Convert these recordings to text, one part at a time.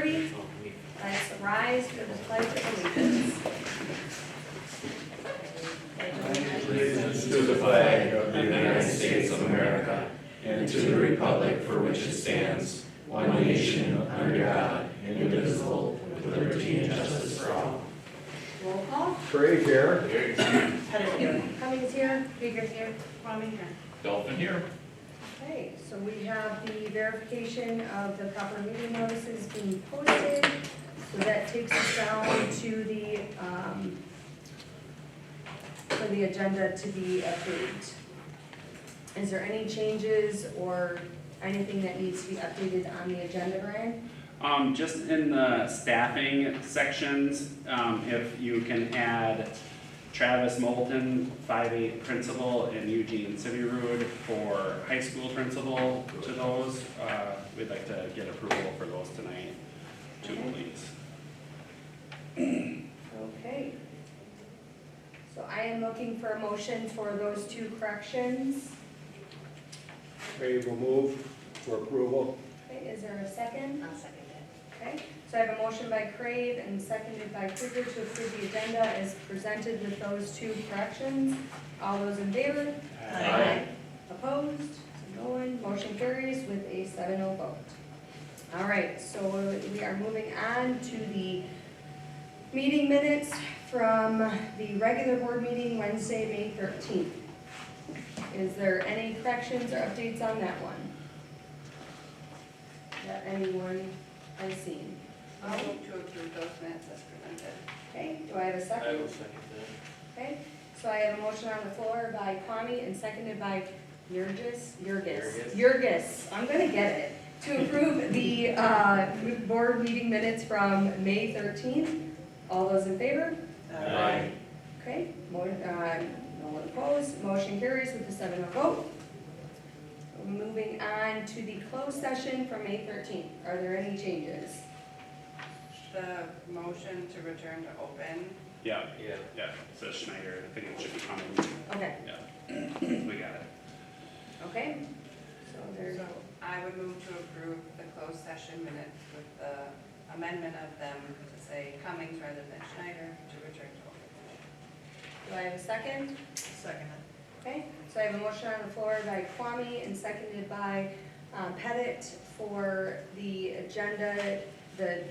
carried. Let's rise for the pledge of allegiance. Allegiance to the flag of the United States of America and to the republic for which it stands, one nation under God, indivisible, with liberty and justice for all. Roll call. Craig here. Pettit here. Cummings here. Krieger here. Kwame here. Dolphin here. Okay, so we have the verification of the proper meeting notices being posted. So that takes us down to the, for the agenda to be approved. Is there any changes or anything that needs to be updated on the agenda, Brian? Just in the staffing sections, if you can add Travis Moulton, 5'8" principal, and Eugene Cityrood for high school principal to those, we'd like to get approval for those tonight, too, please. Okay. So I am looking for a motion for those two corrections. Craig will move for approval. Okay, is there a second? I'll second it. Okay, so I have a motion by Crave and seconded by Krieger to approve the agenda as presented with those two corrections. All those in favor? Aye. Opposed? So no one. Motion carries with a 7-0 vote. All right, so we are moving on to the meeting minutes from the regular board meeting Wednesday, May 13th. Is there any corrections or updates on that one that anyone has seen? I'll move to approve those minutes as presented. Okay, do I have a second? I will second Okay, so I have a motion on the floor by Kwame and seconded by Jurgis. I'm gonna get it. To approve the board meeting minutes from May 13th. All those in favor? that. Aye. Okay, no one opposed. Motion carries with a 7-0 vote. Moving on to the closed session from May 13th. Are there any changes? The motion to return to open. Yeah, so Schneider, I think it should be coming, Okay, we got it. okay. So there's, So I would move to approve the closed session minutes with the amendment of them to say Cummings rather than Schneider to return to open. do I have a second? Second. Okay, so I have a motion on the floor by Kwame and seconded by Pettit for the agenda, the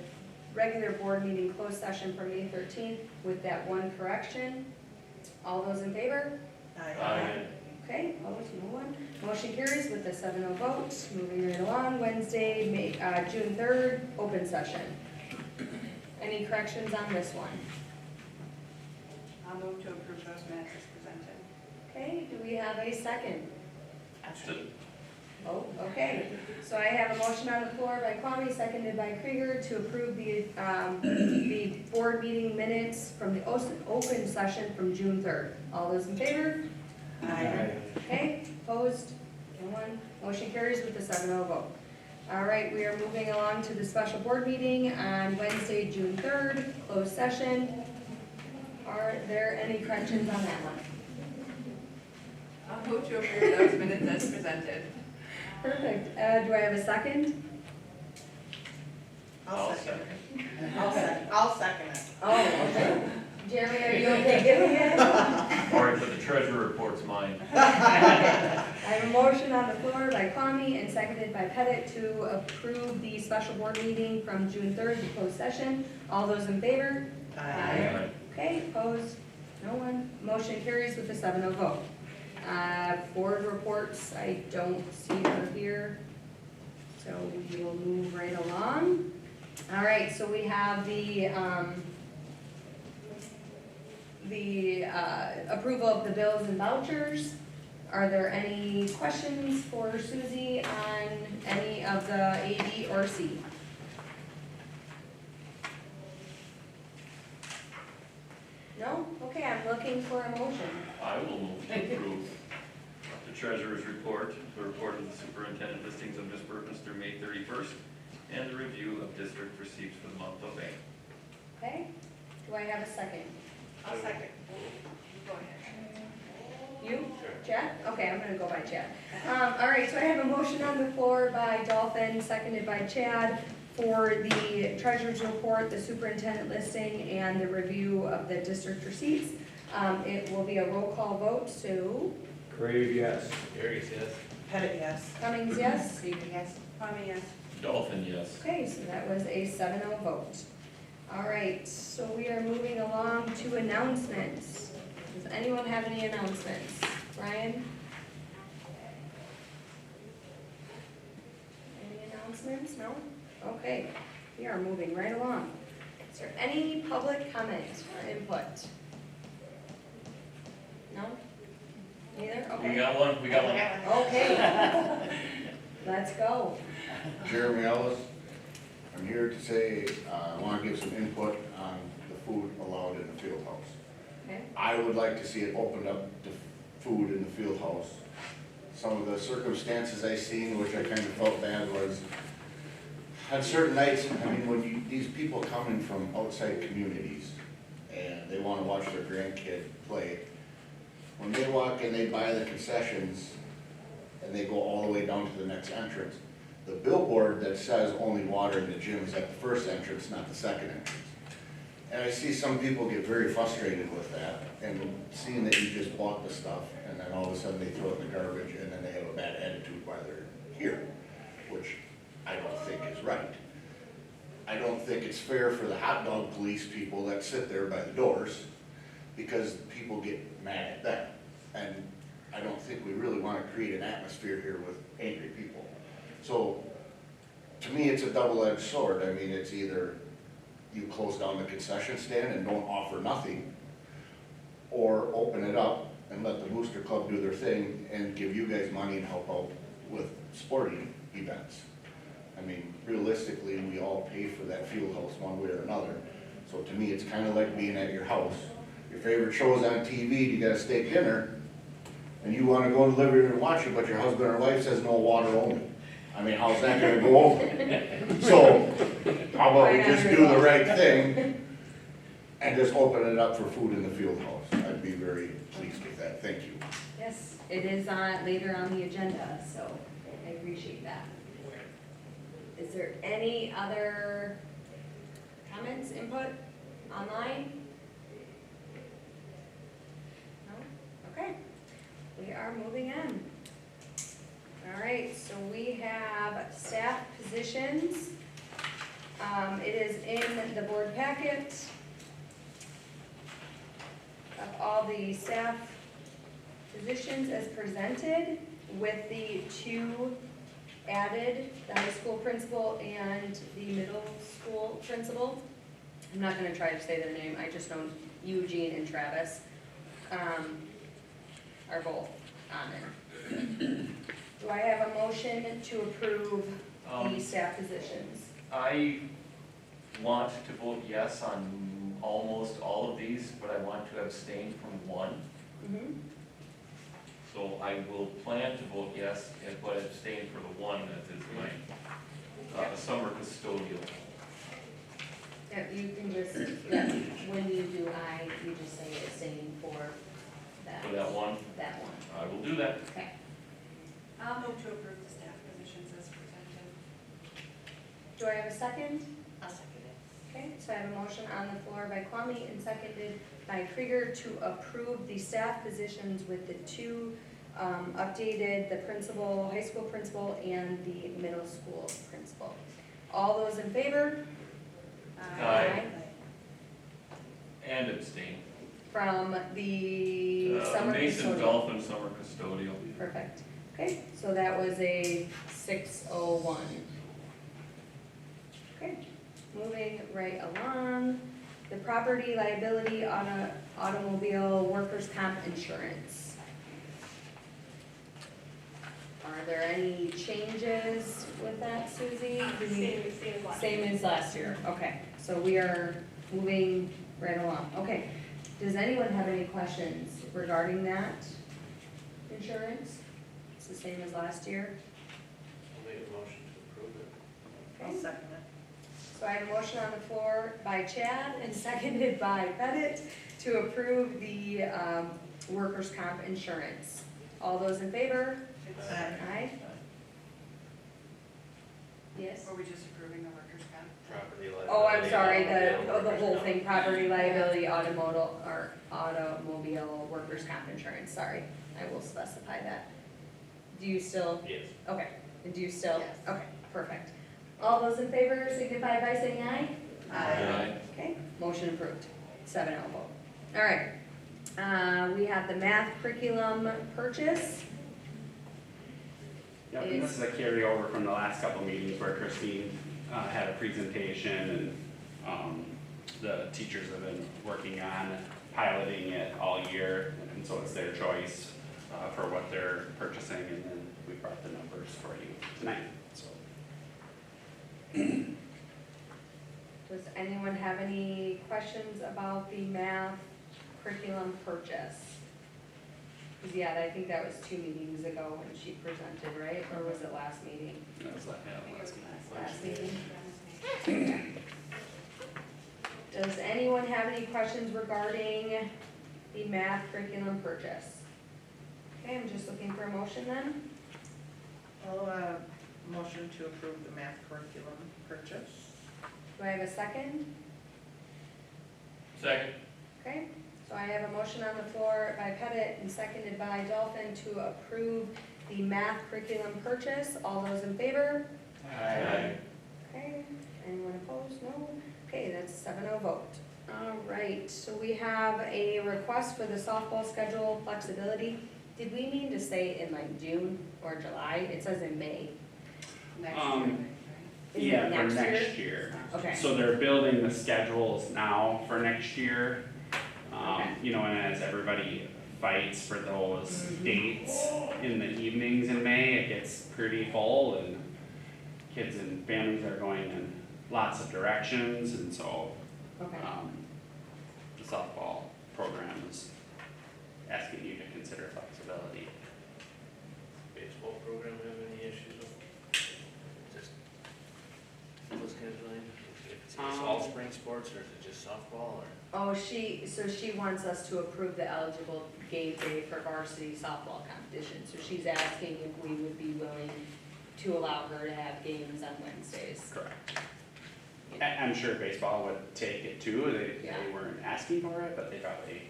regular board meeting closed session for May 13th with that one correction. All those in favor? Aye. Okay, opposed, no one. Motion carries with a 7-0 vote. Moving right along, Wednesday, June 3rd, open session. Any corrections on this one? I'll move to approve those minutes as presented. Okay, do we have a second? Oh, okay. So I have a motion on the floor by Kwame, seconded by Krieger to approve the board meeting minutes from the open session from June 3rd. All those in favor? Aye. Okay, opposed? No one. Motion carries with a 7-0 vote. All right, we are moving along to the special board meeting on Wednesday, June 3rd, closed session. Are there any corrections on that one? I'll move to approve those minutes as presented. Perfect. Do I have a second? I'll second. I'll second it. Oh, okay. Jeremy, are you okay giving it? All right, but the treasurer report's mine. I have a motion on the floor by Kwame and seconded by Pettit to approve the special board meeting from June 3rd, the closed session. All those in favor? Aye. Okay, opposed? No one. Motion carries with a 7-0 vote. Board reports, I don't see her here, so we will move right along. All right, so we have the approval of the bills and vouchers. Are there any questions for Susie on any of the A, B, or C? No? Okay, I'm looking for a motion. I will move to approve the treasurer's report, the report of the superintendent listings of disbursements through May 31st, and the review of district receipts for the month of May. Okay, do I have a second? I'll second. Go ahead. You? Chad? Okay, I'm gonna go by Chad. All right, so I have a motion on the floor by Dolphin, seconded by Chad, for the treasurer's report, the superintendent listing, and the review of the district receipts. It will be a roll call vote, so Crave, yes. Carries, yes. Pettit, yes. Cummings, yes? Seaver, yes. Kwame, yes. Dolphin, yes. Okay, so that was a 7-0 vote. All right, so we are moving along to announcements. Does anyone have any announcements? Brian? Any announcements? No? Okay, we are moving right along. Is there any public comment or input? No? Neither? We Okay. got one, we got one. Okay. Let's go. Jeremy Ellis. I'm here to say, I want to give some input on the food allowed in the field house. Okay. I would like to see it opened up to food in the field house. Some of the circumstances I seen, which I kind of felt bad, was on certain nights, I mean, when these people coming from outside communities and they want to watch their grandkid play, when they walk and they buy the concessions and they go all the way down to the next entrance, the billboard that says only water in the gym is at the first entrance, not the second entrance. And I see some people get very frustrated with that, and seeing that you just bought the stuff, and then all of a sudden they throw it in the garbage, and then they have a bad attitude while they're here, which I don't think is right. I don't think it's fair for the hot dog police people that sit there by the doors, because people get mad at them. And I don't think we really want to create an atmosphere here with angry people. So, to me, it's a double-edged sword. I mean, it's either you close down the concession stand and don't offer nothing, or open it up and let the Booster Club do their thing and give you guys money and help out with sporting events. I mean, realistically, we all pay for that field house one way or another. So to me, it's kind of like being at your house. Your favorite show's on TV, you got a steak dinner, and you want to go to the living room and watch it, but your husband or wife says no water only. I mean, how's that gonna go over? So, how about we just do the right thing and just open it up for food in the field house? I'd be very pleased with that, thank you. Yes, it is later on the agenda, so I appreciate that. Is there any other comments, input online? No? Okay, we are moving on. All right, so we have staff positions. It is in the board packet of all the staff positions as presented, with the two added, the high school principal and the middle school principal. I'm not gonna try to say their name, I just know Eugene and Travis are both on there. Do I have a motion to approve the staff positions? I want to vote yes on almost all of these, but I want to abstain from one. Mm-hmm. So I will plan to vote yes, but abstain for the one that is my summer custodial. Yeah, you can just, yeah, when you do I, you just say abstain for that. For that one, That one, I will do that. okay. I'll move to approve the staff positions as presented. Do I have a second? I'll second it. Okay, so I have a motion on the floor by Kwame and seconded by Krieger to approve the staff positions with the two updated, the principal, high school principal and the middle school principal. All those in favor? Aye. And abstain. From the summer Mason custodial. Dolphin summer custodial. Perfect. Okay, so that was a 601. Okay, moving right along. The property liability on a automobile workers' comp insurance. Are there any changes with that, Susie? Same as last year, okay. So we are moving right along. Okay, does anyone have any questions regarding that insurance? It's the same as last year. I'll make a motion to approve it. I'll second it. So I have a motion on the floor by Chad and seconded by Pettit to approve the workers' comp insurance. All those in favor? Aye. Yes? Were we just approving the workers' comp? Property liability. Oh, I'm sorry, automobile, the whole workers' thing, comp. property liability, automobile, workers' comp insurance, sorry. I will specify that. Do you still, Yes. okay, and do you still? Yes. Okay, perfect. All those in favor signify by saying aye. Aye. Okay, motion approved, 7-0 vote. All right, we have the math curriculum purchase. Yep, and this is a carryover from the last couple meetings where Christine had a presentation and the teachers have been working on piloting it all year, and so it's their choice for what they're purchasing, and then we brought the numbers for you tonight, so. Does anyone have any questions about the math curriculum purchase? 'Cause yeah, I think that was 2 meetings ago when she presented, right? Or was it last meeting? That was like, Last meeting? Does anyone have any questions regarding the math curriculum purchase? Okay, I'm just looking for a motion then. I'll, motion to approve the math curriculum purchase. Do I have a second? Second. Okay, so I have a motion on the floor by Pettit and seconded by Dolphin to approve the math curriculum purchase. All those in favor? Aye. Okay, anyone opposed? No? Okay, that's 7-0 vote. All right, so we have a request for the softball schedule flexibility. Did we mean to say in like June or July? It says in May. Next year, I think, right? Is it yeah, for next year? next year. Okay, So they're building the schedules now for next year. Okay. You know, and as everybody fights for those Mhm. dates in the evenings in May, it gets pretty full and kids and families are going in lots of directions, and so, okay. the softball program is asking you to consider flexibility. Baseball program have any issues with just the scheduling? If it's all spring sports, or is it just softball, or? Oh, so she wants us to approve the eligible game day for varsity softball competition. So she's asking if we would be willing to allow her to have games on Wednesdays. Correct. I'm sure baseball would take it too, they Yeah. weren't asking for it, but they probably,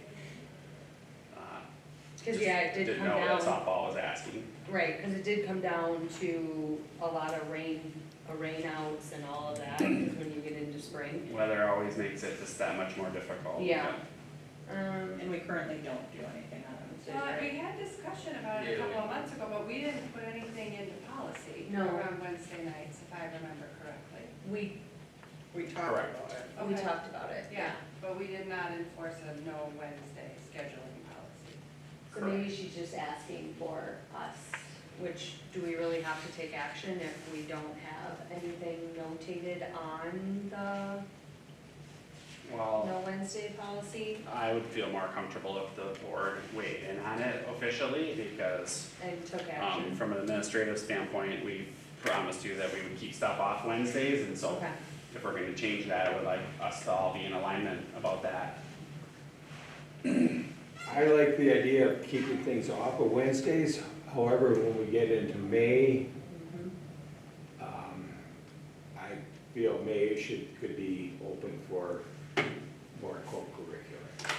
Because yeah, it did didn't come know that down, softball was asking. right, because it did come down to a lot of rainouts and all of that, 'cause when you get into spring. Weather always makes it just that much more difficult. Yeah. And we currently don't do anything on Wednesdays, Well, we right? had discussion about it a couple of months ago, but we didn't put anything into policy No. around Wednesday nights, if I remember correctly. We We talked Correct. about it. we Okay. talked about it, Yeah, but we did not enforce a no Wednesday scheduling policy. So maybe she's just asking for us, which, do we really have to take action if we don't have anything notated on the Well, no Wednesday policy I would feel more comfortable if the board weighed in on it officially, because and took action? from an administrative standpoint, we promised you that we would keep stuff off Wednesdays, and so Okay, if we're gonna change that, I would like us to all be in alignment about that. I like the idea of keeping things off of Wednesdays. However, when we get into May, mhm, I feel May could be open for more co-curricular.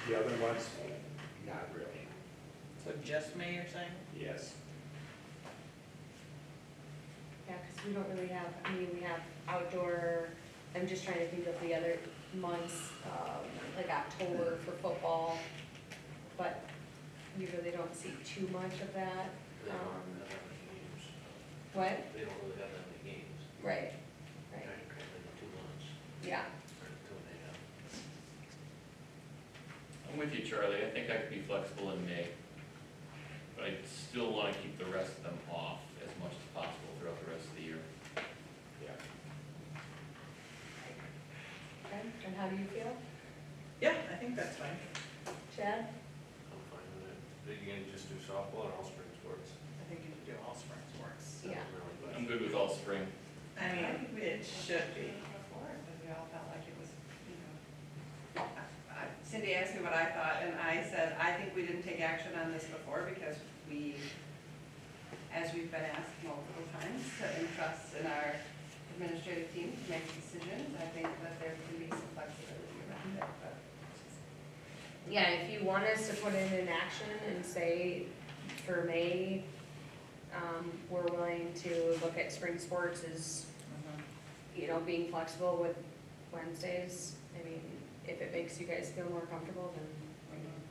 The other ones, not really. So just May, you're saying? Yes. yeah, because we don't really have, I mean, we have outdoor, I'm just trying to think of the other months, like October for football, but we really don't see too much of that. They don't have that many games. What? They don't really have that many games. Right, Trying right, to cram into 2 months, yeah, or 2.5. I'm with you, Charlie, I think I could be flexible in May, but I still wanna keep the rest of them off as much as possible throughout the rest of the year. Yeah. okay, and how do you feel, Yeah, I think that's fine. Chad? I'm fine with it. Are you gonna just do softball or all spring sports? I think you should do all spring sports. Yeah. I'm good with all spring. I mean, it should be. Before, because we all felt like it was, you know. Cindy asked me what I thought, and I said, I think we didn't take action on this before because we as we've been asked multiple times, to entrust in our administrative team to make decisions. I think that there can be some flexibility around it, but Yeah, if you want us to put it in action and say for May, we're willing to look at spring sports as, you know, being flexible with Wednesdays. I mean, if it makes you guys feel more comfortable, then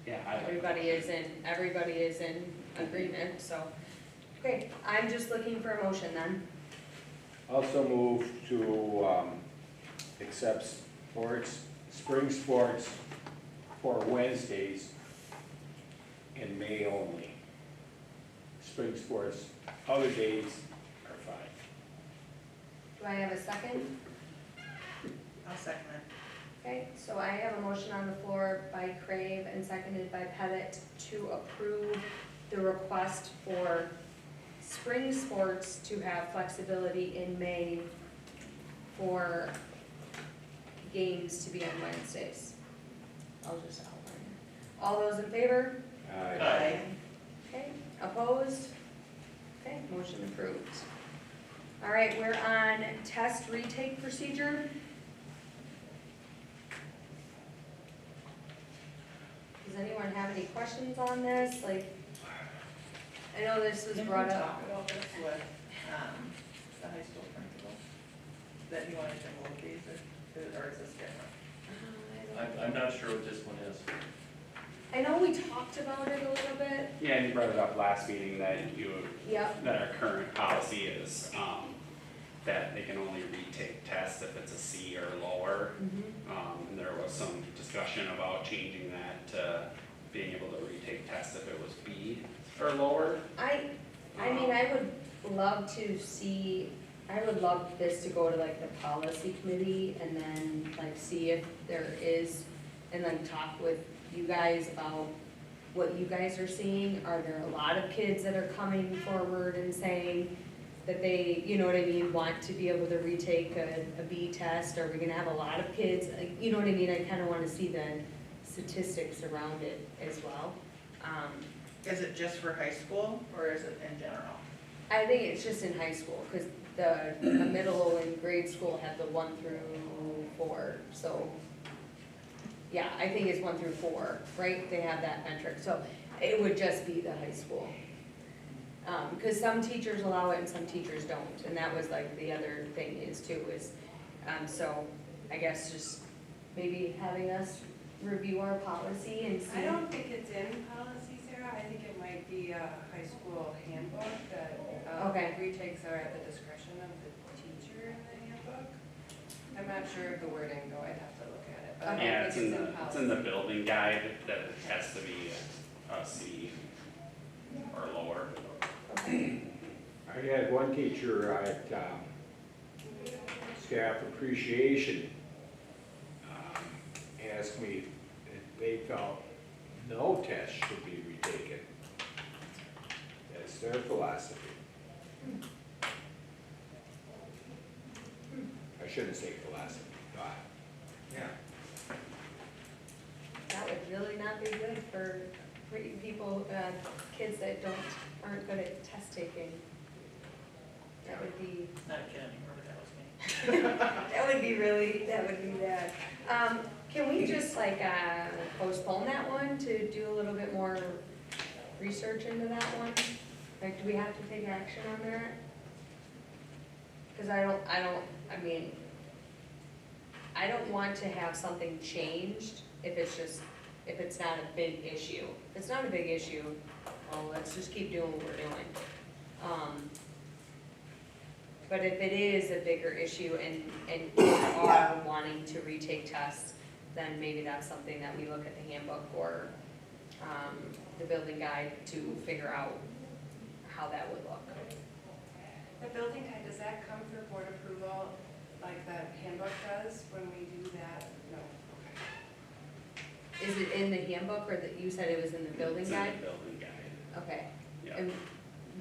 Yeah, I like everybody is in agreement, so. Okay, I'm just looking for a motion then. Also move to accept spring sports for Wednesdays in May only. Spring sports, other days are fine. Do I have a second? I'll second it. Okay, so I have a motion on the floor by Crave and seconded by Pettit to approve the request for spring sports to have flexibility in May for games to be on Wednesdays. I'll just outline it. All those in favor? Aye. Okay, opposed? Okay, motion approved. All right, we're on test retake procedure. Does anyone have any questions on this? Like, I know this was Can we brought up. talk about this with, the high school principal? That you wanted to move these, or is this different? I'm not sure what this one is. I know we talked about it a little bit. Yeah, and you brought it up last meeting that Yep. that our current policy is, that they can only retake tests if it's a C or lower. And there was some discussion about changing that to being able to retake tests if it was B or lower. I mean, I would love to see, I would love this to go to like the policy committee and then like see if there is, and then talk with you guys about what you guys are seeing. Are there a lot of kids that are coming forward and saying that they, you know what I mean, want to be able to retake a B test? Are we gonna have a lot of kids? You know what I mean? I kinda wanna see the statistics around it as well. Is it just for high school, or is it in general? I think it's just in high school, cause the middle and grade school have the 1 through 4, so. Yeah, I think it's 1 through 4, right? They have that metric, so it would just be the high school. Cause some teachers allow it and some teachers don't, and that was like the other thing is too, is, so I guess just maybe having us review our policy and see. I don't think it's in policy, Sarah. I think it might be a high school handbook that, Okay. retakes are at the discretion of the teacher in the handbook. I'm not sure of the wording though, I'd have to look at it, but I Yeah, don't it's think in it's the, in it's in the policy. building guide that it has to be a C or lower. Okay. I had one teacher at staff appreciation ask me if they felt no test should be retaken. That's their philosophy. I shouldn't say philosophy, thought. Yeah. That would really not be good for people, kids that aren't good at test taking. That would be, Not a kid anymore, but that was me. that would be bad. Can we just like, postpone that one to do a little bit more research into that one? Like, do we have to take action on that? Cause I don't want to have something changed if it's not a big issue. If it's not a big issue, well, let's just keep doing what we're doing. But if it is a bigger issue and kids are wanting to retake tests, then maybe that's something that we look at the handbook or the building guide to figure out how that would look. The building guide, does that come for board approval like the handbook does when we do that? No. Is it in the handbook or that you said it was in the building It's in guide? the building guide. Okay. Yeah. And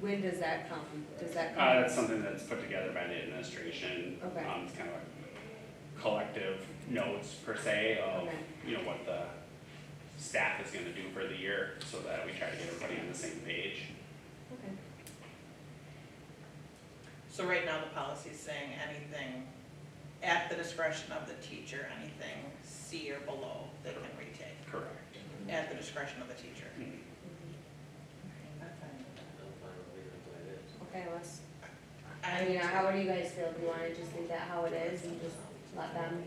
when does that come? Does that come? That's something that's put together by the administration. Okay. It's kind of a collective notes per se of, Okay. you know, what the staff is gonna do for the year, so that we try to get everybody on the same page. Okay. So right now, the policy is saying anything at the discretion of the teacher, anything C or below, they can retake, Correct. at the discretion of the teacher. Mhm. I'm fine with that. I'm fine with leaving it the way it is. Okay, I mean, how do you guys feel? Do you wanna just leave that how it is and just let them,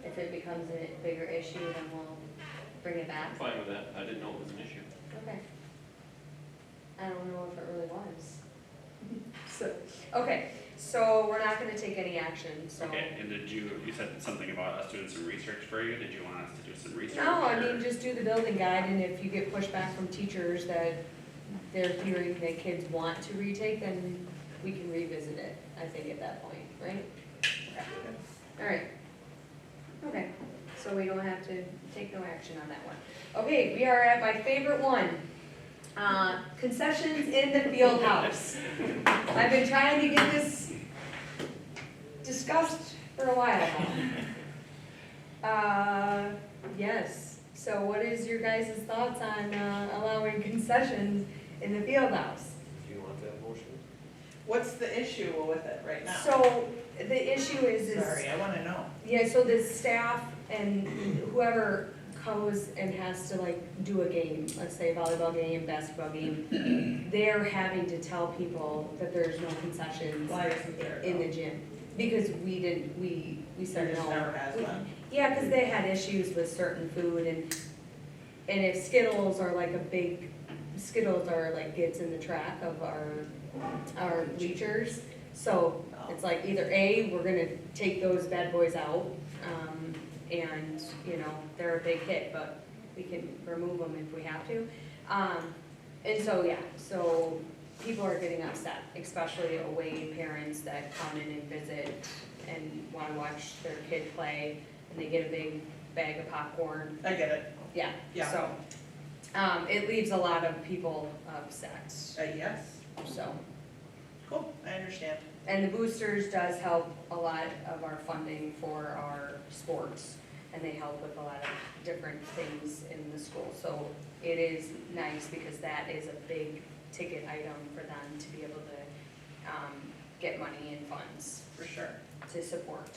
if it becomes a bigger issue, then we'll bring it back? I'm fine with that, I didn't know it was an issue. Okay. I don't know if it really was. So, okay, so we're not gonna take any action, so. Okay, and you said something about us doing some research for you, did you want us to do some research? No, I or- mean, just do the building guide, and if you get pushback from teachers that they're hearing that kids want to retake, then we can revisit it, I think, at that point, right? Okay. All right. Okay, so we don't have to take no action on that one. Okay, we are at my favorite one. Concessions in the Fieldhouse. I've been trying to get this discussed for a while now. Yes, so what is your guys' thoughts on allowing concessions in the Fieldhouse? Do you want that motion? What's the issue with it right now? So, the issue is. Sorry, I wanna know. Yeah, so the staff and whoever goes and has to like do a game, let's say volleyball game, basketball game, they're having to tell people that there's no concessions Why isn't there? in the gym. Because we There said just no. never has one. Yeah, because they had issues with certain food and if Skittles are like Skittles are like gets in the track of our bleachers. So it's like either A, we're gonna take those bad boys out, and, you know, they're a big hit, but we can remove them if we have to. And so, yeah, so people are getting upset, especially away parents that come in and visit and wanna watch their kid play, and they get a big bag of popcorn. I get it. Yeah, Yeah. so, it leaves a lot of people upset, Yes, so. cool, I understand. And the boosters does help a lot of our funding for our sports, and they help with a lot of different things in the school. So it is nice because that is a big ticket item for them to be able to get money and funds For sure. to support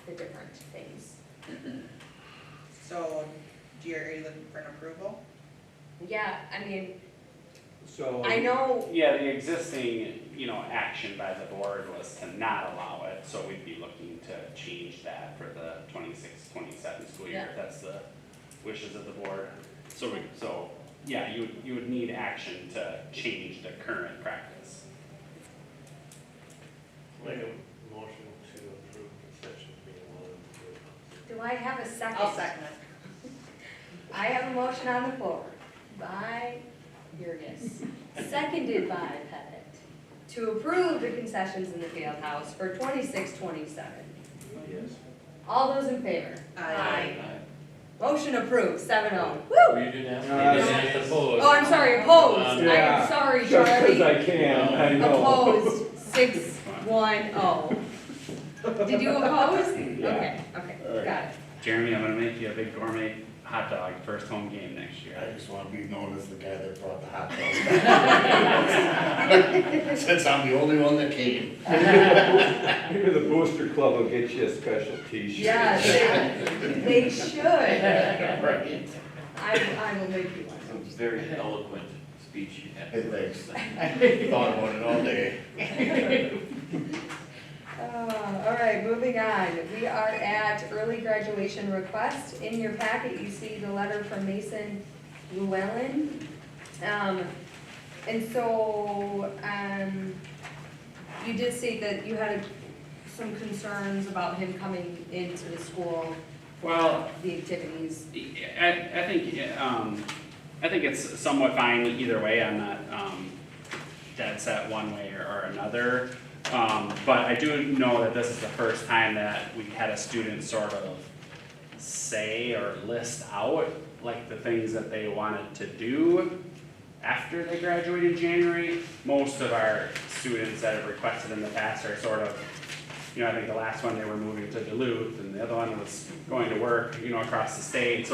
the different things. So, are you looking for an approval? Yeah, I mean, So. I know, Yeah, the existing, action by the board was to not allow it, so we'd be looking to change that for the 26-27 school year, if that's the wishes of the board. So yeah, you would need action to change the current practice. Make a motion to approve concessions being allowed in the field house. do I have a second? I'll second it. I have a motion on the floor by Jurgis, seconded by Pettit, to approve the concessions in the Fieldhouse for 26-27. Yes. All those in favor? Aye. Motion approved, 7-0. Woo! Well, you didn't have to. Uh, You didn't have to oppose. Oh, I'm sorry, opposed. I Yeah. am sorry, Just 'cause Charlie. I can, I know. Opposed, 6-1-0. Did you oppose? Okay, got it. Jeremy, I'm gonna make you a big gourmet hot dog first home game next year. I just want to be known as the guy that brought the hot dog. Since I'm the only one that came. Maybe the Booster Club will get you a special t-shirt. Yeah, they should. Right. I will make you one. It was a very eloquent speech you had. Hey, thanks. I thought about it all day. All right, moving on. We are at early graduation request. In your packet, you see the letter from Mason Llewellyn. And so, you did say that you had some concerns about him coming into the school for Well, the activities. I think it's somewhat fine either way. I'm not dead set one way or another. But I do know that this is the first time that we had a student sort of say or list out like the things that they wanted to do after they graduate in January. Most of our students that have requested in the past are sort of, I think the last one they were moving to Duluth and the other one was going to work, across the state.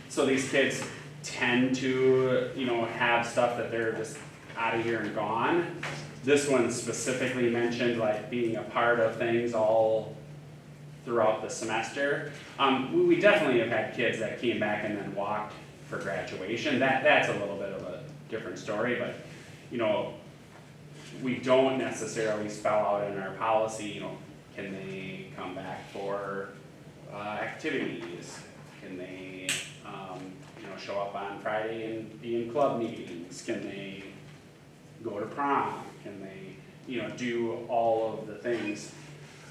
So these kids tend to, have stuff that they're just out of here and gone. This one specifically mentioned like being a part of things all throughout the semester. We definitely have had kids that came back and then walked for graduation. That's a little bit of a different story, but, you know, we don't necessarily spell out in our policy, you know, can they come back for activities? Can they, you know, show up on Friday and be in club meetings? Can they go to prom? Can they, you know, do all of the things?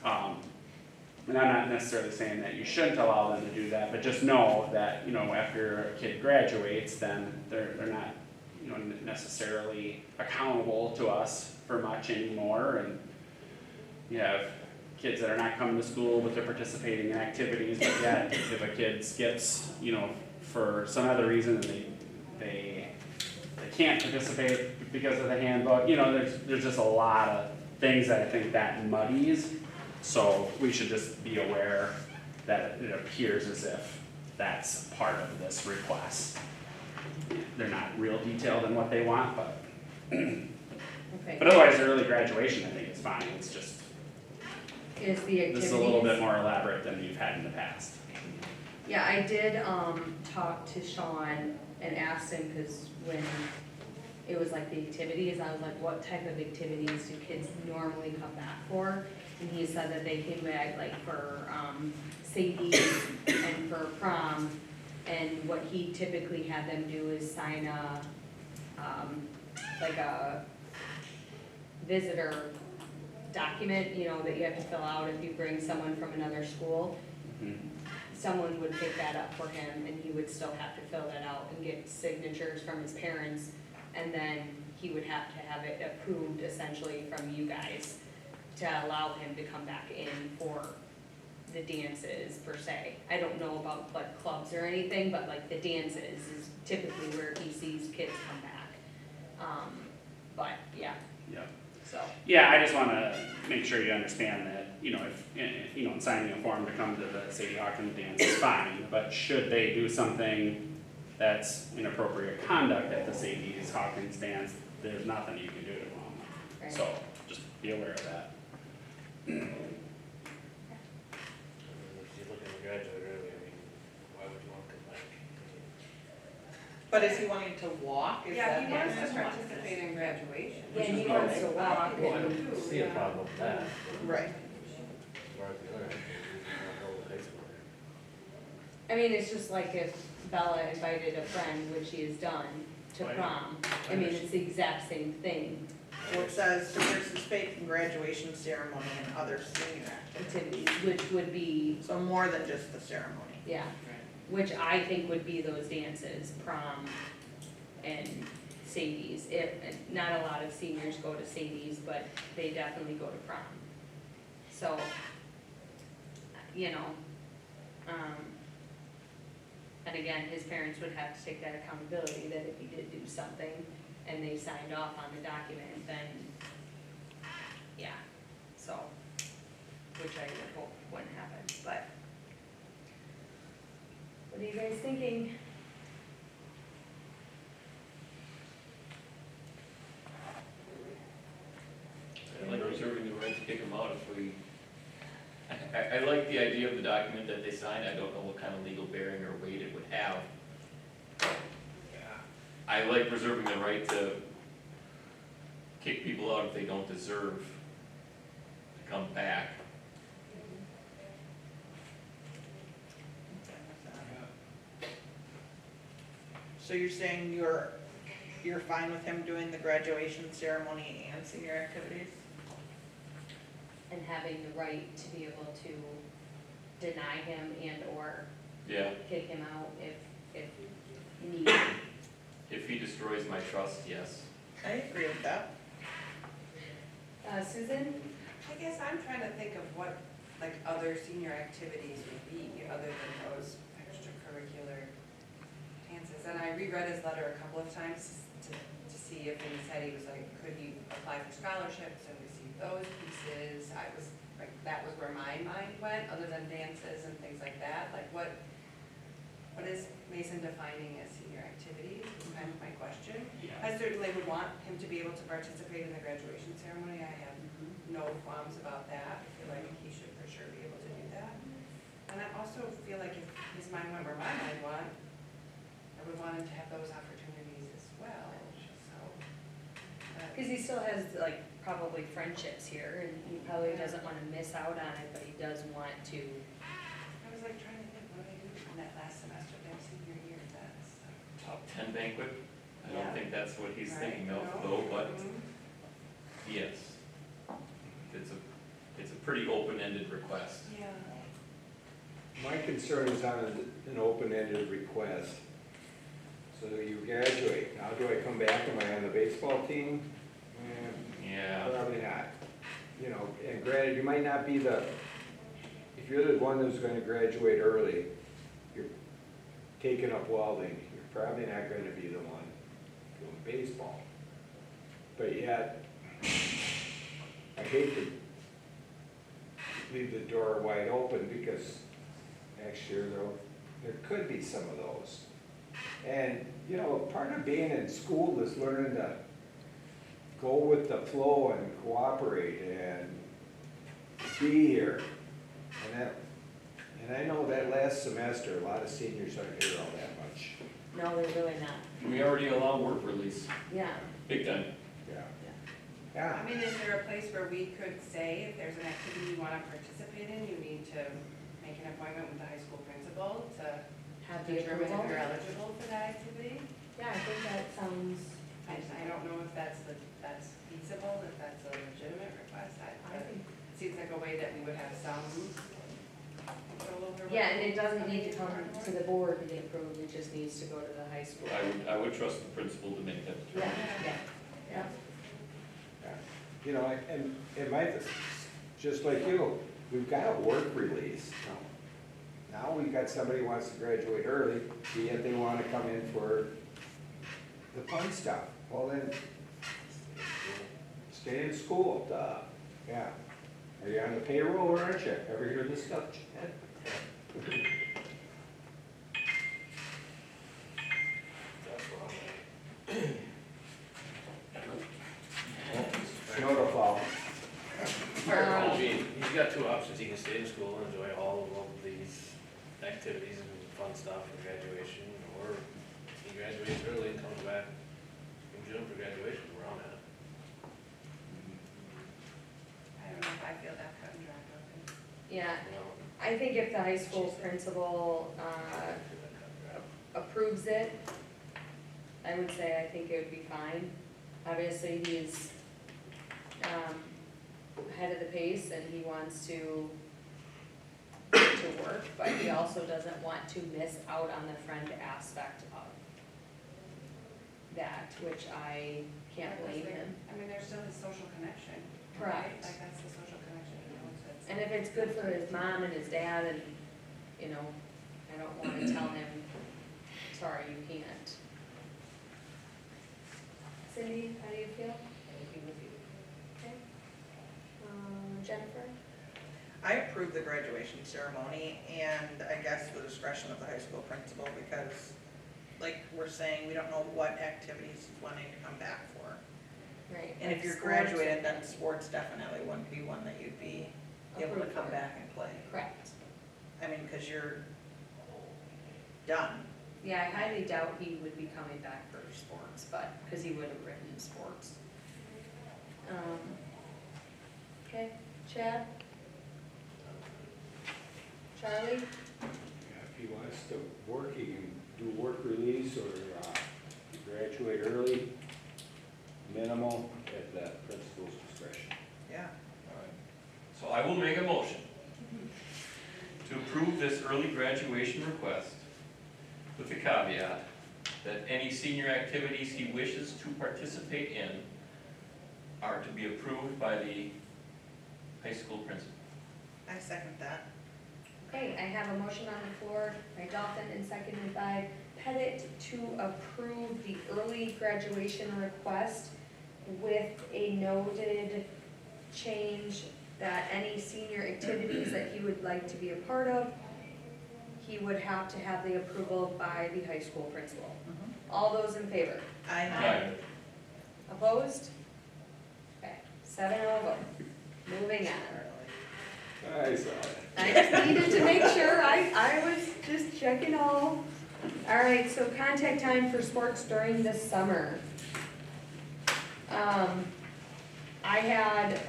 And I'm not necessarily saying that you shouldn't allow them to do that, but just know that, you know, after a kid graduates, then they're not, you know, necessarily accountable to us for much anymore. And you have kids that are not coming to school, but they're participating in activities. But yet, if a kid skips, you know, for some other reason, and they can't participate because of the handbook, you know, there's just a lot of things that I think that muddies. So we should just be aware that it appears as if that's part of this request. They're not real detailed in what they want, but Okay. but otherwise, early graduation, I think is fine. It's just, Is the activities? this is a little bit more elaborate than you've had in the past. Yeah, I did, talk to Sean and asked him, cause when it was like the activities, I was like, what type of activities do kids normally come back for? And he said that they came back like for, Sadie's and for prom, and what he typically had them do is sign a, like a visitor document, you know, that you have to fill out if you bring someone from another school. Someone would pick that up for him, and he would still have to fill that out and get signatures from his parents, and then he would have to have it approved essentially from you guys to allow him to come back in for the dances per se. I don't know about like clubs or anything, but like the dances is typically where he sees kids come back. But yeah, Yeah. so. Yeah, I just wanna make sure you understand that, you know, if, you know, in signing a form to come to the Sadie Hawkins dance is fine, but should they do something that's inappropriate conduct at the Sadie Hawkins dance, there's nothing you can do to them. Right. So, just be aware of that. If you look at the graduate early, I mean, why would you want to come back? But is he wanting to walk? Is Yeah, that he wants to his- participate in graduation. Yeah, he wants to walk Well, I and, don't see a problem with that. Right. Whereas the other, high school. I mean, it's just like if Bella invited a friend, which she has done, to Right. prom. I mean, it's the exact same thing, So it says to participate in graduation ceremony and other senior activities. activities, which would be, So more than just the ceremony. yeah, which I think would be those dances, prom and Sadie's. Not a lot of seniors go to Sadie's, but they definitely go to prom. So, you know, and again, his parents would have to take that accountability that if he did do something and they signed off on the document, then, yeah, so, which I would hope wouldn't happen, but. What are you guys thinking? I like reserving the right to kick them out if we, I like the idea of the document that they signed. I don't know what kind of legal bearing or weight it would have. I like reserving the right to kick people out if they don't deserve to come back. So you're saying you're fine with him doing the graduation ceremony and senior activities? And having the right to be able to deny him and or Yeah, kick him out if needed. if he destroys my trust, yes. I agree with that. Susan? I guess I'm trying to think of what, like, other senior activities would be, other than those extracurricular dances. And I reread his letter a couple of times to see if he said he was like, could he apply for scholarships and receive those pieces? I was, like, that was where my mind went, other than dances and things like that, like what, what is Mason defining as senior activities, is kind of my question. I certainly would want him to be able to participate in the graduation ceremony, I have no qualms about that, I feel like he should for sure be able to do that. And I also feel like if his mind went where my mind went, I would want him to have those opportunities as well, so. Because he still has like probably friendships here, and he probably doesn't want to miss out on it, but he does want to. I was like trying to think, what did I do in that last semester of their senior year, that's. Top 10 banquet, I Yeah. don't think that's what he's Right, thinking of no. though, but Mhm. yes. It's a pretty open-ended request. Yeah. My concern is on an open-ended request. So you graduate, now do I come back, am I on the baseball team? Yeah. Probably not. You know, and granted, you might not be if you're the one who's gonna graduate early, you're taking up welding, you're probably not gonna be the one doing baseball. But yet, I hate to leave the door wide open because next year there could be some of those. And, you know, part of being in school is learning to go with the flow and cooperate and be here. And I know that last semester, a lot of seniors aren't here all that much. No, they're really not. We already allow work release, Yeah. big time. Yeah. I Yeah. mean, is there a place where we could say, if there's an activity you want to participate in, you need to make an appointment with the high school principal to Have the determine if approval. you're eligible for that activity? Yeah, I think that sounds. I don't know if that's feasible, if that's a legitimate request. I think. It seems like a way that we would have some control over. Yeah, and it doesn't need to come to the board to be approved, it just needs to go to the high school. I would trust the principal to make that Yeah, determination. yeah, Yeah. You know, and my, just like you, we've got a work release. Now we've got somebody who wants to graduate early, yet they want to come in for the fun stuff. Well then, stay in school, duh. Yeah. Are you on the payroll or aren't you? Ever hear this stuff? Snow to fall. I mean, he's got two options, he can stay in school and enjoy all of these activities and fun stuff for graduation, or he graduates early and comes back in June for graduation, where I'm at. I don't know if I feel that cut and dry about it. yeah. You know, I think if the high school principal, approves it, I would say I think it would be fine. Obviously, he's, head of the pace and he wants to work, but he also doesn't want to miss out on the friend aspect of that, which I can't blame him. I mean, there's still his social connection. Correct. Right? Like, that's the social connection, you know, so it's. And if it's good for his mom and his dad and, you know, I don't wanna tell him, sorry, you can't. Cindy, how do you feel? I agree with you. Okay. Jennifer? I approve the graduation ceremony and I guess the discretion of the high school principal because, like we're saying, we don't know what activities he's wanting to come back for. Right. And if you're Sports. graduated, then sports definitely wouldn't be one that you'd be able to Approved come for. back and play. Correct. I mean, because you're done. Yeah, I highly doubt he would be coming back for sports, but, because he would have written sports. Okay, Chad? Charlie? Yeah, if he wants to work, he can do work release or graduate early, minimal at the principal's discretion. Yeah. So I will make a motion to approve this early graduation request with the caveat that any senior activities he wishes to participate in are to be approved by the high school principal. I second that. Okay, I have a motion on the floor by Dolphin and seconded by Pettit to approve the early graduation request with a noted change that any senior activities that he would like to be a part of, he would have to have the approval by the high school principal. All those in favor? Aye. Opposed? Okay, 7-0 vote. Moving on. I saw it. I just needed to make sure, I was just checking all. All right, so contact time for sports during the summer. I had,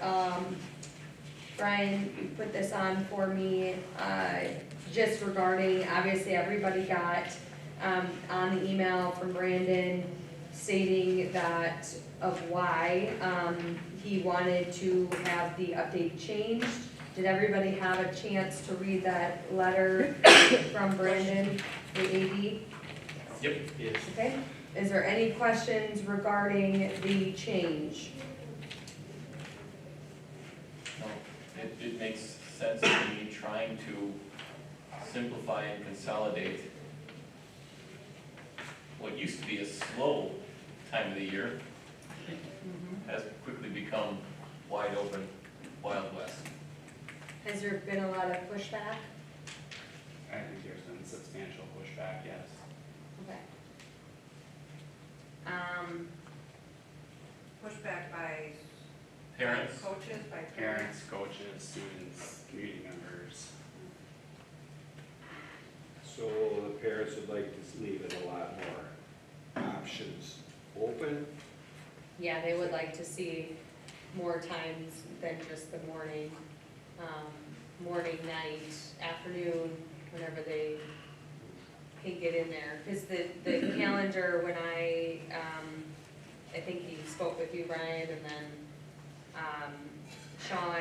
Brian, you put this on for me, just regarding, obviously, everybody got, on the email from Brandon stating that of why, he wanted to have the update changed. Did everybody have a chance to read that letter from Brandon, the AD? Yep. Yes. Okay, is there any questions regarding the change? No, it makes sense to me trying to simplify and consolidate what used to be a slow time of the year has quickly become wide open, Wild West. Has there been a lot of pushback? I think there's been substantial pushback, yes. Okay. Pushback by Parents, coaches, by Parents, coaches, students, community members. So the parents would like to leave it a lot more options open. Yeah, they would like to see more times than just the morning, morning, night, afternoon, whenever they can get in there. Cause the calendar, when I think he spoke with you, Brian, and then, Sean,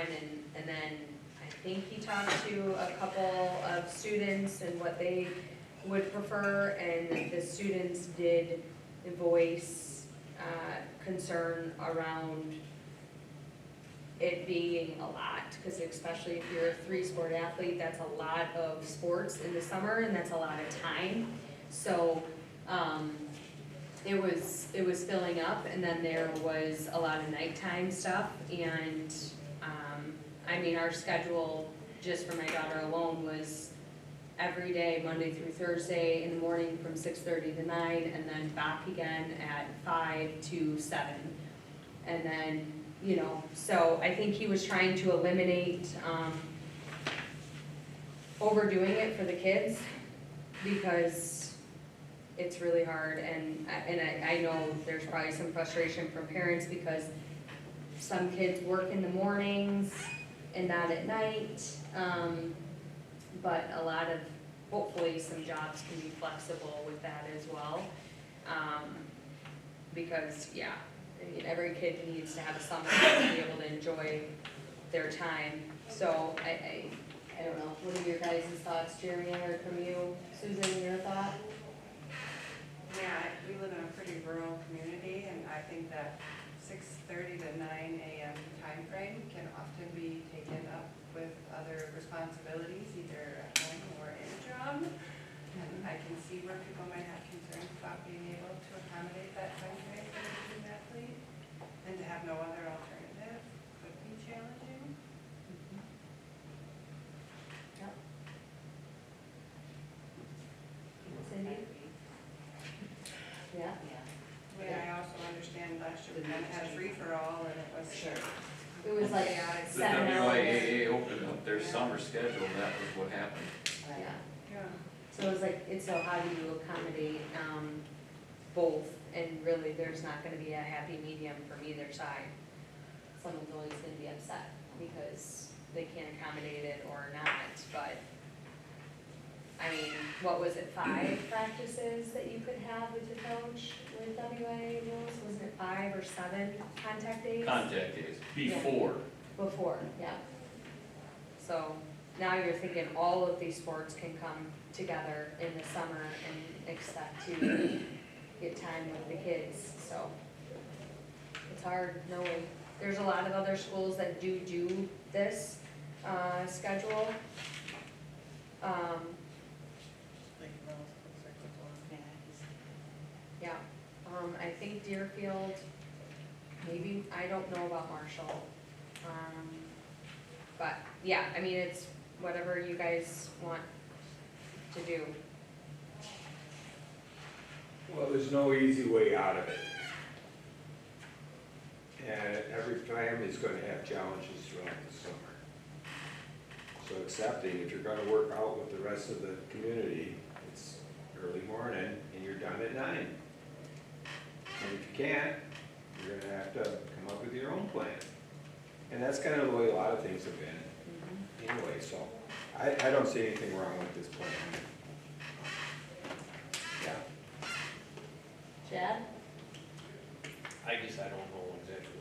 and then I think he talked to a couple of students and what they would prefer, and the students did voice, concern around it being a lot, because especially if you're a 3-sport athlete, that's a lot of sports in the summer, and that's a lot of time. So, it was filling up, and then there was a lot of nighttime stuff, and, I mean, our schedule, just for my daughter alone, was every day, Monday through Thursday, in the morning from 6:30 to 9, and then back again at 5 to 7. And then, you know, so I think he was trying to eliminate, overdoing it for the kids, because it's really hard, and I know there's probably some frustration from parents, because some kids work in the mornings and not at night, but a lot of, hopefully some jobs can be flexible with that as well. Because, yeah, I mean, every kid needs to have a summer to be able to enjoy their time. So I don't know, what are your guys' thoughts, Jeremy? I heard from you, Susan, your thought? Yeah, we live in a pretty rural community, and I think that 6:30 to 9 a.m. timeframe can often be taken up with other responsibilities, either at home or in a job. And I can see where people might have concerns about being able to accommodate that timeframe for the student athlete, and to have no other alternative could be challenging. Yep. Cindy? Yeah? I mean, I also understand last year we kind of had a free-for-all, and it was. Sure. It was like chaotic. the 7 hours. WIAA opened up their summer schedule, that was what happened. Yeah. Yeah. So it was like, it's so how do you accommodate, both, and really, there's not gonna be a happy medium from either side. Someone's always gonna be upset because they can't accommodate it or not, but, I mean, what was it, 5 practices that you could have with your coach with WIA rules? Wasn't it 5 or 7 contact days? Contact days, before. Before, yeah. So now you're thinking all of these sports can come together in the summer and expect to get time with the kids, so. It's hard knowing. There's a lot of other schools that do this, schedule. Yeah, I think Deerfield, maybe, I don't know about Marshall. But, yeah, I mean, it's whatever you guys want to do. Well, there's no easy way out of it. And every family's gonna have challenges throughout the summer. So accepting, if you're gonna work out with the rest of the community, it's early morning and you're done at 9. And if you can't, you're gonna have to come up with your own plan. And that's kind of the way a lot of things have been anyway, so I don't see anything wrong with this plan. Yeah. Chad? I guess I don't know exactly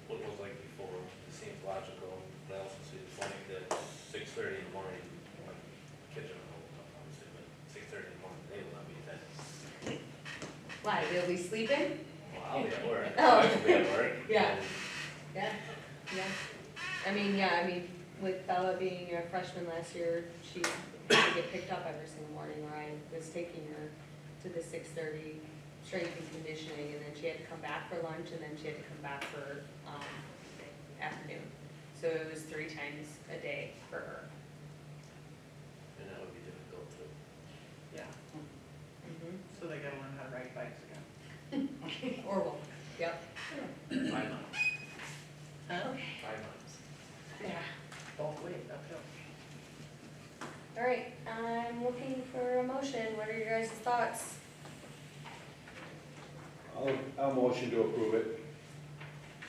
what it was like before. It seems logical, but I also see the point that 6:30 in the morning, my kids are home, obviously, but 6:30 in the morning, they will not be attending. Why, they'll be sleeping? Well, I'll be at work, Oh. I will be at work. Yeah. and Yeah, yeah. I mean, with Bella being a freshman last year, she had to get picked up every single morning, where I was taking her to the 6:30 strength and conditioning, and then she had to come back for lunch, and then she had to come back for, afternoon. So it was 3 times a day for her. And that would be difficult too. Yeah, Mhm. so they gotta learn how to ride bikes again. Or walk, yep. 5 miles, Huh? 5 miles. Yeah. Both ways, uphill. All right, I'm looking for a motion. What are your guys' thoughts? I'll motion to approve it.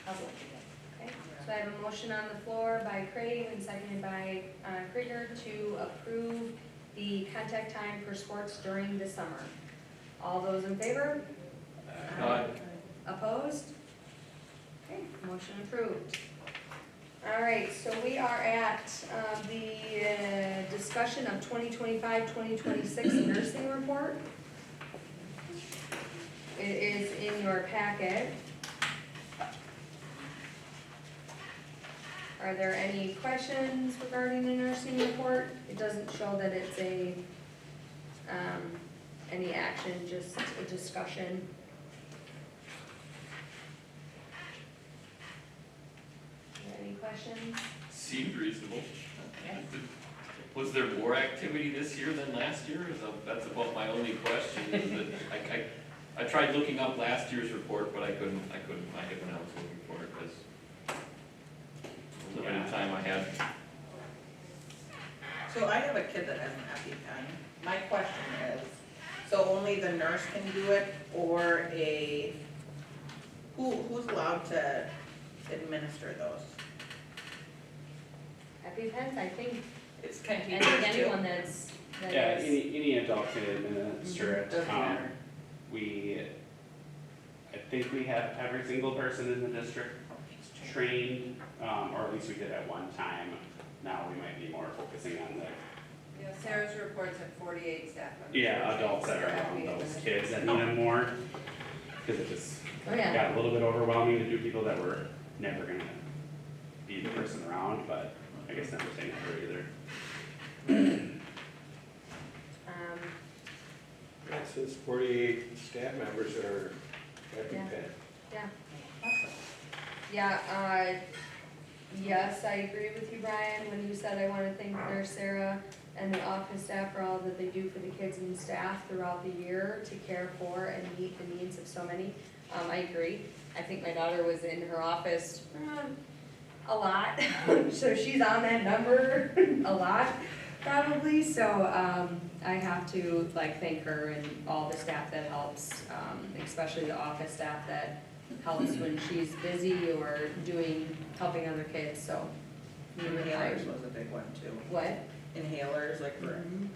Okay, so I have a motion on the floor by Craig and seconded by Krieger to approve the contact time for sports during the summer. All those in favor? Opposed? Okay, motion approved. All right, so we are at the discussion of 2025-2026 nursing report. It is in your packet. Are there any questions regarding the nursing report? It doesn't show that it's any action, just a discussion. Any questions? Seemed reasonable. Okay. Was there more activity this year than last year? That's about my only question, is that I tried looking up last year's report, but I couldn't find it when I was looking for it, because the limited time I had. So I have a kid that has an EpiPen. My question is, so only the nurse can do it, or who's allowed to administer those? EpiPens, I think, It's kind of I think teachers too. anyone that Yeah, is, any adult can administer it. Doesn't matter. I think we have every single person in the district trained, or at least we did at one time. Now we might be more focusing on the, Yeah, Sarah's reports had 48 staff members. adults that are around those kids that need them more. Because it just oh yeah, got a little bit overwhelming to do people that were never gonna be the person around, but I guess never say never either. It says 48 staff members are EpiPen. yeah. Yeah, yes, I agree with you, Brian, when you said I want to thank Nurse Sarah and the office staff for all that they do for the kids and staff throughout the year to care for and meet the needs of so many. I agree. I think my daughter was in her office a lot, so she's on that number a lot, probably. So I have to thank her and all the staff that helps, especially the office staff that helps when she's busy or helping other kids. So Inhalers was a big one too. what? Inhalers, like for Mhm.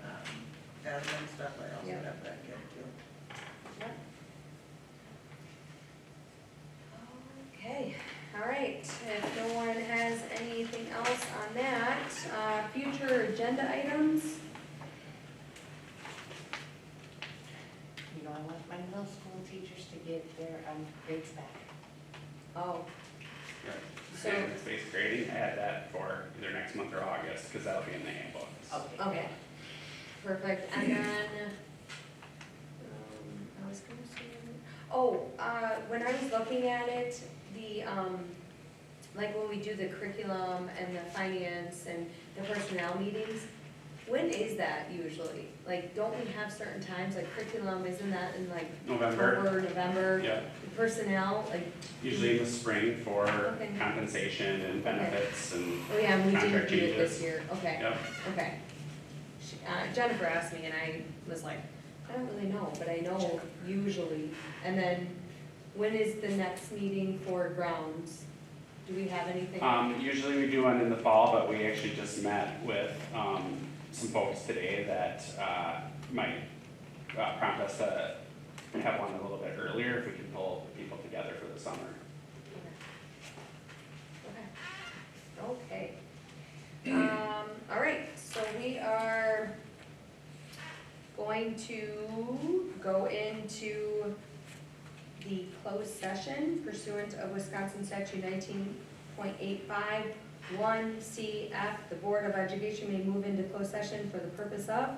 asthma and stuff, I also Yep. have that kid too. Okay, all right, if no one has anything else on that, future agenda items? You know, I want my middle school teachers to get their grades back. Oh, So- Standards-based grading, add that for either next month or August, because that'll be in the handbooks. okay, perfect, and then, I was gonna say, when I was looking at it, the, like when we do the curriculum and the finance and the personnel meetings, When is that usually? Like, don't we have certain times, like curriculum, isn't that in like November, October, November? yeah, Personnel, like, usually in the spring for Okay. compensation and benefits and, oh yeah, we didn't Contract do it this changes. year, okay, yep. okay. Jennifer asked me and I was like, I don't really know, but I know usually. And then, when is the next meeting for grounds? Do we have anything? Usually we do one in the fall, but we actually just met with, some folks today that, might, prompt us to have one a little bit earlier if we can pull people together for the summer. Okay. All right, so we are going to go into the closed session pursuant of Wisconsin statute 19.85, 1CF. The Board of Education may move into closed session for the purpose of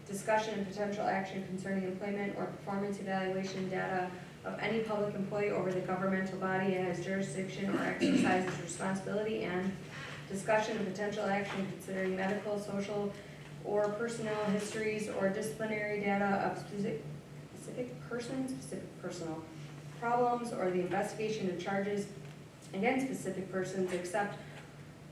discussion and potential action concerning employment or performance evaluation data of any public employee over the governmental body it has jurisdiction or exercises responsibility, and discussion of potential action considering medical, social, or personnel histories or disciplinary data of specific personal problems, or the investigation of charges against specific persons, except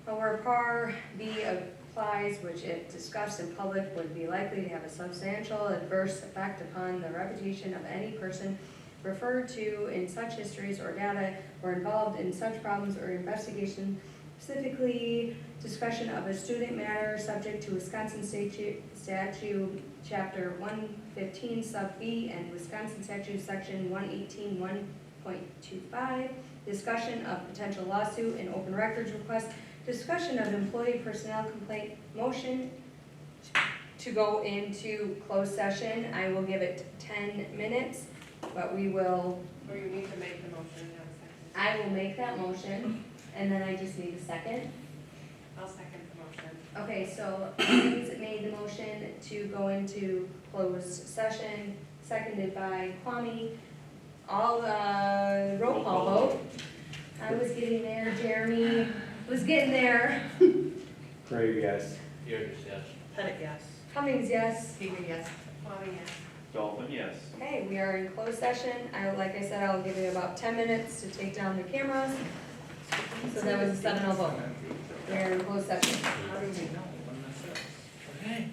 where par B applies, which if discussed in public would be likely to have a substantial adverse effect upon the reputation of any person referred to in such histories or data, or involved in such problems or investigation, specifically discussion of a student matter subject to Wisconsin statute chapter 115 sub B and Wisconsin statute section 118.1.25, discussion of potential lawsuit and open records request, discussion of employee personnel complaint, motion to go into closed session. I will give it 10 minutes, but we will, Or you need to make the motion, have a second. I will make that motion, and then I just need a second. I'll second the motion. Okay, so James made the motion to go into closed session, seconded by Kwame. All, roll call vote. I was getting there, Jeremy was getting there. Craig, yes. Yours, yes. Pettit, yes. Cummings, yes. Figure yes. Kwame, yes. Dolphin, yes. Okay, we are in closed session. Like I said, I'll give you about 10 minutes to take down the cameras. So that was a 7-0 vote. We are in closed session. How do we know when this is? Okay.